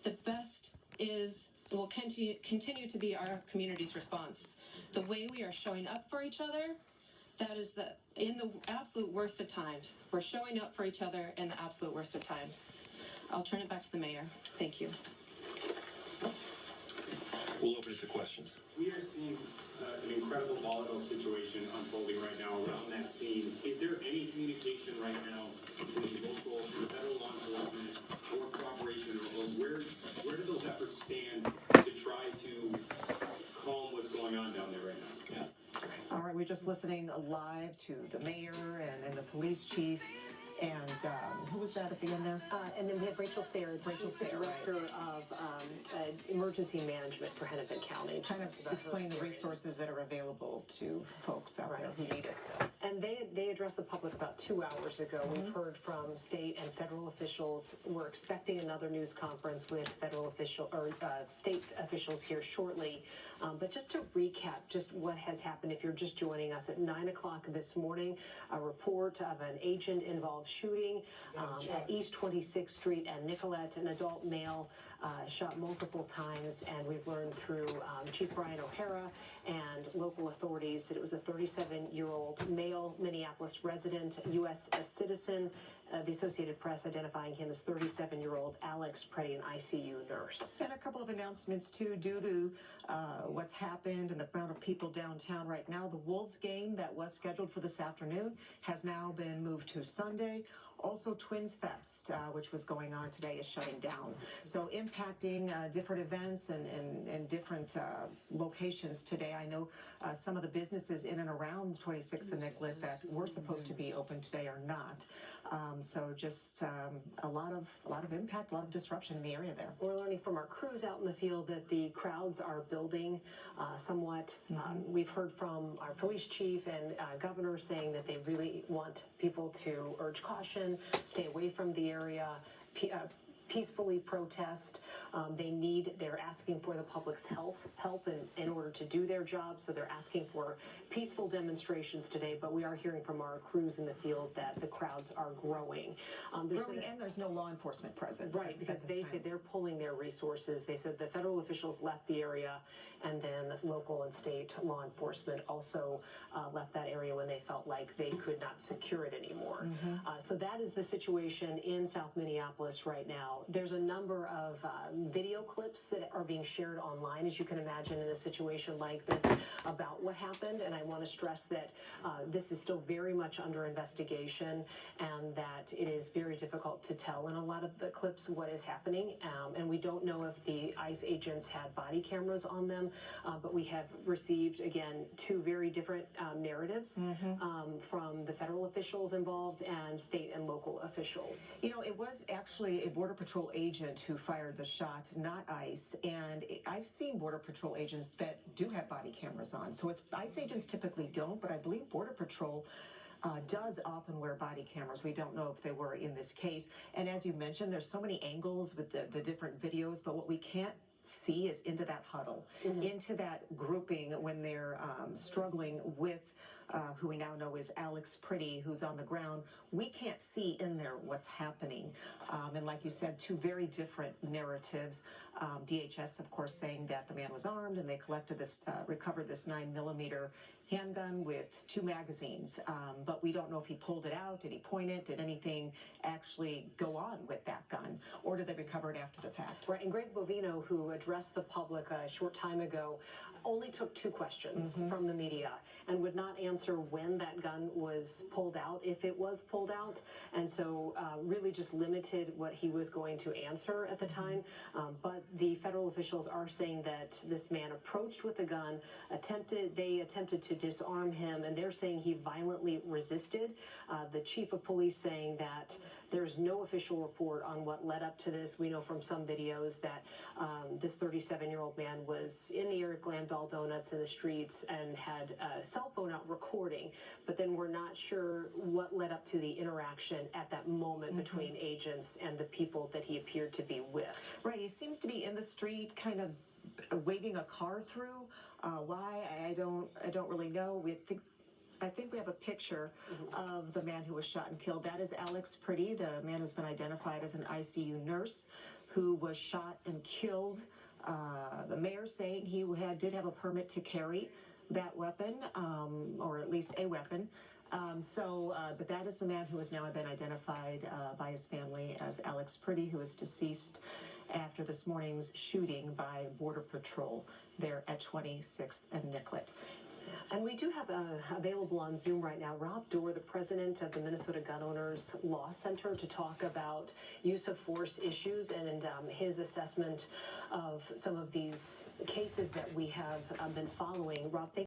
the best will continue to be our community's response. The way we are showing up for each other, that is in the absolute worst of times. We're showing up for each other in the absolute worst of times. I'll turn it back to the mayor. Thank you. We'll open it to questions. We are seeing an incredible volatile situation unfolding right now around that scene. Is there any communication right now between local and federal law enforcement or cooperation, or where do those efforts stand to try to calm what's going on down there right now? Yeah. All right, we're just listening live to the mayor and the police chief. And who was that at the end there? And then we have Rachel Sayre, Director of Emergency Management for Hennepin County. Kind of explain the resources that are available to folks out there who need it. So. And they addressed the public about 2 hours ago. We've heard from state and federal officials. We're expecting another news conference with state officials here shortly. But just to recap just what has happened, if you're just joining us, at 9 o'clock this morning, a report of an agent-involved shooting at East 26th Street and Nicollet, an adult male shot multiple times, and we've learned through Chief Brian O'Hara and local authorities that it was a 37-year-old male Minneapolis resident, U.S. citizen. The Associated Press identifying him as 37-year-old Alex Preddy, an ICU nurse. And a couple of announcements, too, due to what's happened and the amount of people downtown right now. The Wolves game that was scheduled for this afternoon has now been moved to Sunday. Also, Twins Fest, which was going on today, is shutting down. So impacting different events and different locations today. I know some of the businesses in and around 26th and Nicollet that were supposed to be open today are not. So just a lot of impact, a lot of disruption in the area there. We're learning from our crews out in the field that the crowds are building somewhat. We've heard from our police chief and governor saying that they really want people to urge caution, stay away from the area, peacefully protest. They're asking for the public's help in order to do their job. So they're asking for peaceful demonstrations today, but we are hearing from our crews in the field that the crowds are growing. And there's no law enforcement present. Right, because they say they're pulling their resources. They said the federal officials left the area, and then local and state law enforcement also left that area when they felt like they could not secure it anymore. So that is the situation in South Minneapolis right now. There's a number of video clips that are being shared online, as you can imagine, in a situation like this about what happened. And I want to stress that this is still very much under investigation, and that it is very difficult to tell in a lot of the clips what is happening. And we don't know if the ICE agents had body cameras on them, but we have received, again, two very different narratives from the federal officials involved and state and local officials. You know, it was actually a Border Patrol agent who fired the shot, not ICE. And I've seen Border Patrol agents that do have body cameras on. So it's ICE agents typically don't, but I believe Border Patrol does often wear body cameras. We don't know if they were in this case. And as you mentioned, there's so many angles with the different videos, but what we can't see is into that huddle, into that grouping when they're struggling with who we now know is Alex Preddy, who's on the ground. We can't see in there what's happening. And like you said, two very different narratives. DHS, of course, saying that the man was armed and they recovered this 9mm handgun with 2 magazines. But we don't know if he pulled it out, did he point it, did anything actually go on with that gun, or did they recover it after the fact? Right, and Greg Bovino, who addressed the public a short time ago, only took 2 questions from the media and would not answer when that gun was pulled out, if it was pulled out, and so really just limited what he was going to answer at the time. But the federal officials are saying that this man approached with a gun, they attempted to disarm him, and they're saying he violently resisted. The chief of police saying that there's no official report on what led up to this. We know from some videos that this 37-year-old man was in the Eric Glanville Donuts in the streets and had a cell phone out recording, but then we're not sure what led up to the interaction at that moment between agents and the people that he appeared to be with. Right, he seems to be in the street kind of waving a car through. Why? I don't really know. I think we have a picture of the man who was shot and killed. That is Alex Preddy, the man who's been identified as an ICU nurse, who was shot and killed. The mayor saying he did have a permit to carry that weapon, or at least a weapon. But that is the man who has now been identified by his family as Alex Pretty, who is deceased after this morning's shooting by Border Patrol there at 26th and Nicollet. And we do have available on Zoom right now Rob Dorr, the president of the Minnesota Gun Owners Law Center, to talk about use of force issues and his assessment of some of these cases that we have been following. Rob, thank